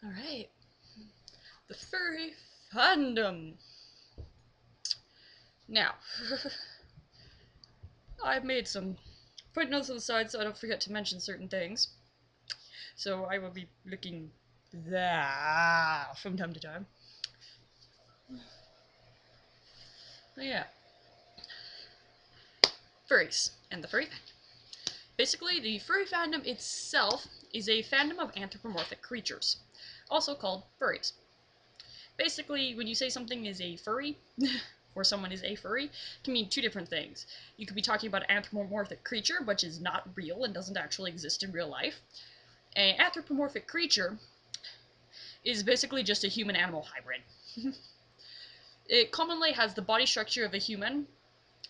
Alright. The furry fandom. Now, I've made some footnotes on the side so I don't forget to mention certain things. So I will be looking that from time to time. But yeah. Furries and the furry fandom. Basically, the furry fandom itself is a fandom of anthropomorphic creatures, also called furries. Basically, when you say something is a furry, or someone is a furry, it can mean two different things. You could be talking about an anthropomorphic creature, which is not real and doesn't actually exist in real life. An anthropomorphic creature is basically just a human-animal hybrid. It commonly has the body structure of a human,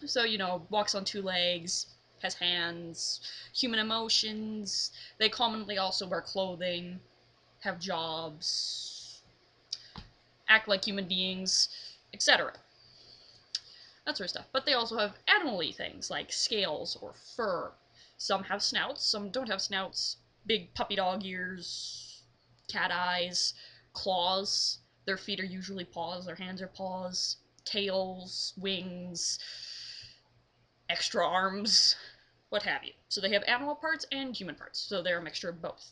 so, you know, walks on two legs, has hands, human emotions. They commonly also wear clothing, have jobs, act like human beings, etc. That sort of stuff. But they also have animal-y things, like scales or fur. Some have snouts, some don't have snouts. Big puppy dog ears, cat eyes, claws. Their feet are usually paws, their hands are paws. Tails, wings, extra arms, what have you. So they have animal parts and human parts, so they're a mixture of both.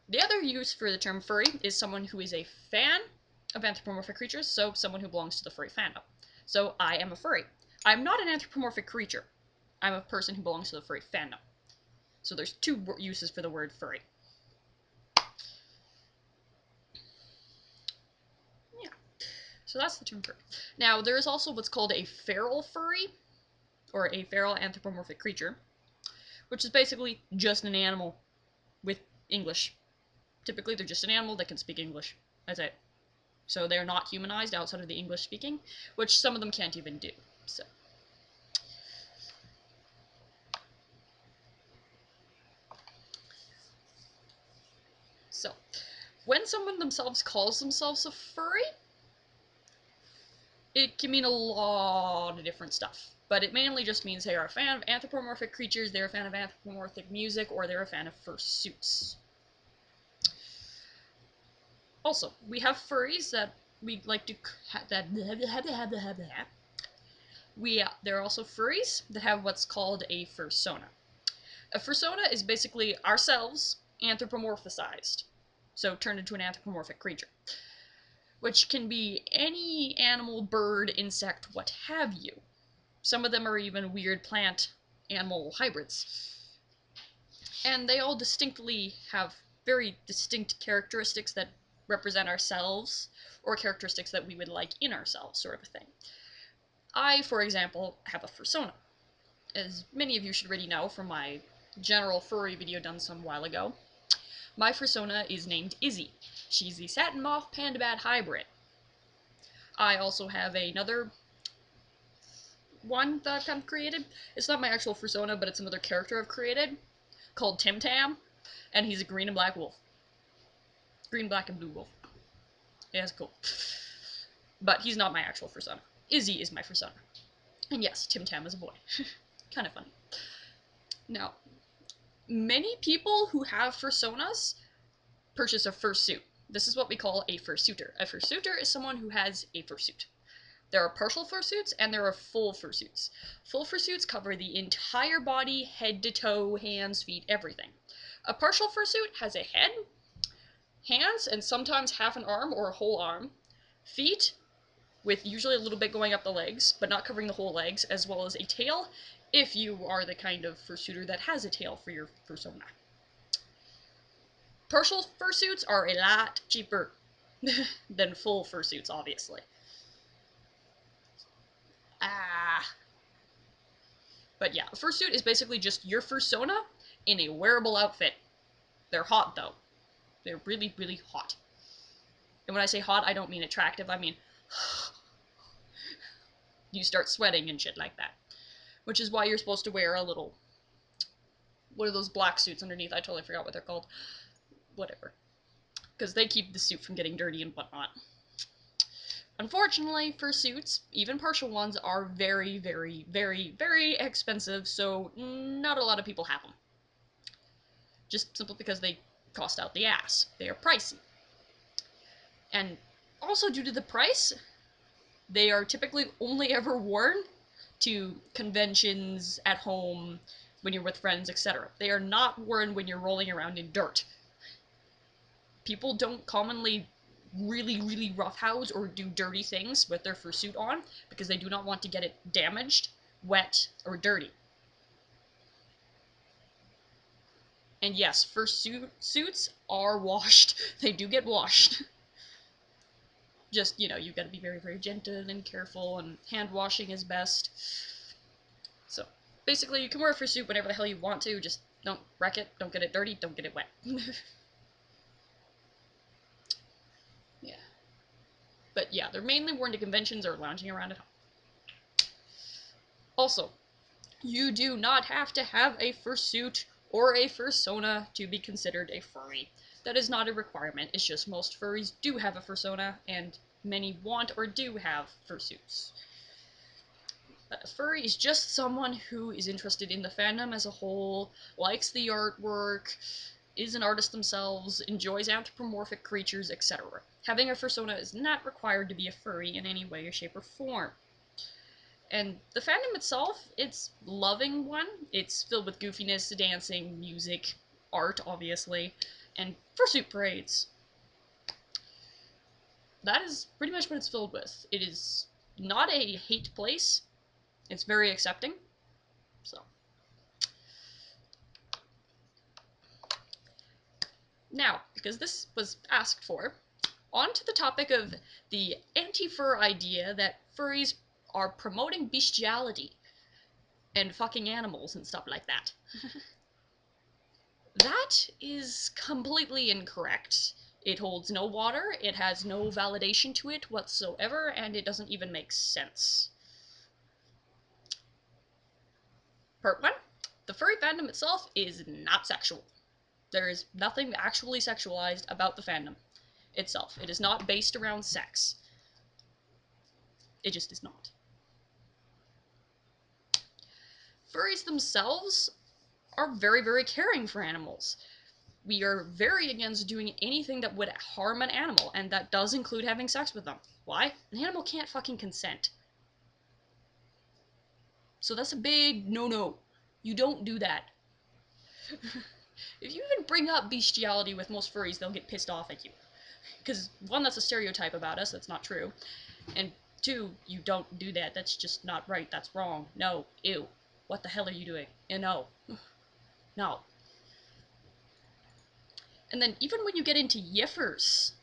The other use for the term furry is someone who is a fan of anthropomorphic creatures, so someone who belongs to the furry fandom. So I am a furry. I'm not an anthropomorphic creature. I'm a person who belongs to the furry fandom. So there's two uses for the word furry. Yeah. So that's the term furry. Now, there is also what's called a feral furry, or a feral anthropomorphic creature, which is basically just an animal with English. Typically, they're just an animal that can speak English. That's it. So they're not humanized outside of the English speaking, which some of them can't even do. So, when someone themselves calls themselves a furry, it can mean a lot of different stuff. But it mainly just means they are a fan of anthropomorphic creatures, they're a fan of anthropomorphic music, or they're a fan of fursuits. Also, we have furries that we like to there are also furries that have what's called a fursona. A fursona is basically ourselves anthropomorphized, so turned into an anthropomorphic creature, which can be any animal, bird, insect, what have you. Some of them are even weird plant-animal hybrids. And they all distinctly have very distinct characteristics that represent ourselves, or characteristics that we would like in ourselves, sort of a thing. I, for example, have a fursona. As many of you should already know from my general furry video done some while ago, my fursona is named Izzy. She's the satin moth panda bat hybrid. I also have another one that I've kind of created. It's not my actual fursona, but it's another character I've created called Tim Tam, and he's a green and black wolf. Green, black, and blue wolf. Yeah, it's cool. But he's not my actual fursona. Izzy is my fursona. And yes, Tim Tam is a boy. Kind of funny. Now, many people who have fursonas purchase a fursuit. This is what we call a fursuiter. A fursuiter is someone who has a fursuit. There are partial fursuits and there are full fursuits. Full fursuits cover the entire body, head to toe, hands, feet, everything. A partial fursuit has a head, hands, and sometimes half an arm or a whole arm, feet, with usually a little bit going up the legs, but not covering the whole legs, as well as a tail, if you are the kind of fursuiter that has a tail for your fursona. Partial fursuits are a lot cheaper than full fursuits, obviously. But yeah, a fursuit is basically just your fursona in a wearable outfit. They're hot, though. They're really, really hot. And when I say hot, I don't mean attractive, I mean you start sweating and shit like that. Which is why you're supposed to wear a little... what are those black suits underneath? I totally forgot what they're called. Whatever. Because they keep the suit from getting dirty and whatnot. Unfortunately, fursuits, even partial ones, are very, very, very, very expensive, so not a lot of people have them. Just simply because they cost out the ass. They are pricey. And also due to the price, they are typically only ever worn to conventions, at home, when you're with friends, etc. They are not worn when you're rolling around in dirt. People don't commonly really roughhouse or do dirty things with their fursuit on because they do not want to get it damaged, wet, or dirty. And yes, fursuits are washed. They do get washed. Just, you've got to be very gentle and careful, and hand washing is best. So, basically, you can wear a fursuit whenever the hell you want to, just don't wreck it, don't get it dirty, don't get it wet. Yeah. But yeah, they're mainly worn to conventions or lounging around at home. Also, you do not have to have a fursuit or a fursona to be considered a furry. That is not a requirement, it's just most furries do have a fursona, and many want or do have fursuits. A furry is just someone who is interested in the fandom as a whole, likes the artwork, is an artist themselves, enjoys anthropomorphic creatures, etc. Having a fursona is not required to be a furry in any way, shape, or form. And the fandom itself, it's a loving one. It's filled with goofiness, dancing, music, art, obviously, and fursuit parades. That is pretty much what it's filled with. It is not a hate place. It's very accepting. So. Now, because this was asked for, on to the topic of the anti-fur idea that furries are promoting bestiality and fucking animals and stuff like that. That is completely incorrect. It holds no water, it has no validation to it whatsoever, and it doesn't even make sense. Part 1. The furry fandom itself is not sexual. There is nothing actually sexualized about the fandom itself. It is not based around sex. It just is not. Furries themselves are very caring for animals. We are very against doing anything that would harm an animal, and that does include having sex with them. Why? An animal can't fucking consent. So that's a big no-no. You don't do that. If you even bring up bestiality with most furries, they'll get pissed off at you. Because, one, that's a stereotype about us, that's not true. And 2, you don't do that, that's just not right, that's wrong. No, ew. What the hell are you doing? No. No. And then, even when you get into yiffers,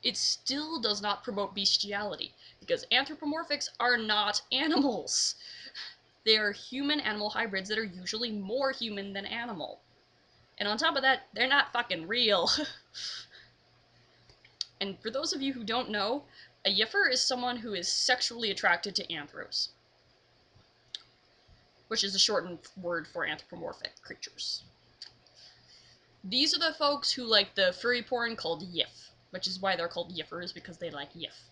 it still does not promote bestiality, because anthropomorphics are not animals. They are human-animal hybrids that are usually more human than animal. And on top of that, they're not fucking real. And for those of you who don't know, a yiffer is someone who is sexually attracted to anthros, which is a shortened word for anthropomorphic creatures. These are the folks who like the furry porn called yiff, which is why they're called yiffers, because they like yiff.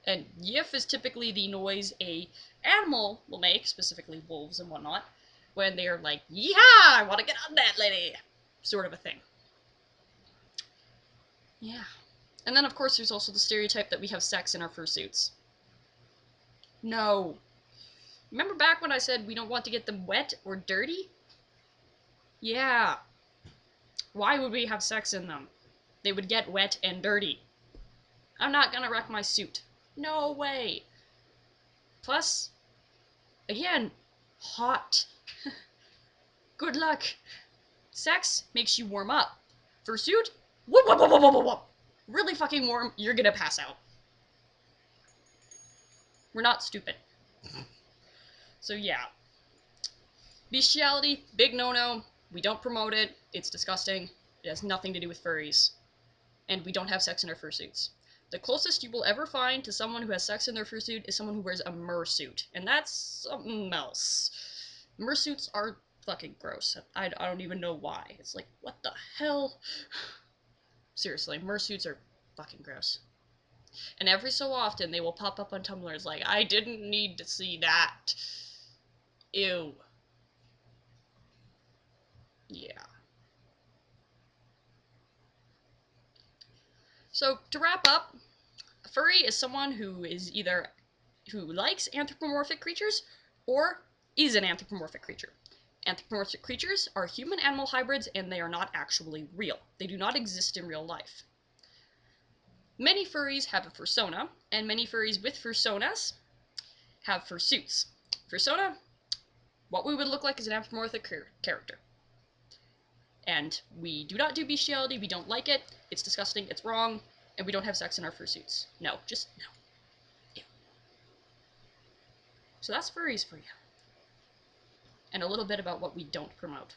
And yiff is typically the noise a animal will make, specifically wolves and whatnot, when they are like, yeehaw, I want to get on that lady, sort of a thing. Yeah. And then, of course, there's also the stereotype that we have sex in our fursuits. No. Remember back when I said we don't want to get them wet or dirty? Yeah. Why would we have sex in them? They would get wet and dirty. I'm not gonna wreck my suit. No way. Plus, again, hot. Good luck. Sex makes you warm up. Fursuit? Whoop, whoop, whoop, whoop, whoop, whoop. Really fucking warm, you're gonna pass out. We're not stupid. So yeah. Bestiality, big no-no. We don't promote it. It's disgusting. It has nothing to do with furries. And we don't have sex in our fursuits. The closest you will ever find to someone who has sex in their fursuit is someone who wears a mersuit. And that's something else. Mersuits are fucking gross. I don't even know why. It's like, what the hell? Seriously, mersuits are fucking gross. And every so often they will pop up on Tumblr. It's like, I didn't need to see that. Ew. Yeah. So to wrap up, a furry is someone who likes anthropomorphic creatures or is an anthropomorphic creature. Anthropomorphic creatures are human-animal hybrids, and they are not actually real. They do not exist in real life. Many furries have a fursona, and many furries with fursonas have fursuits. Fursona, what we would look like as an anthropomorphic character. And we do not do bestiality, we don't like it, it's disgusting, it's wrong, and we don't have sex in our fursuits. No, just no. Ew. So that's furries for you. And a little bit about what we don't promote.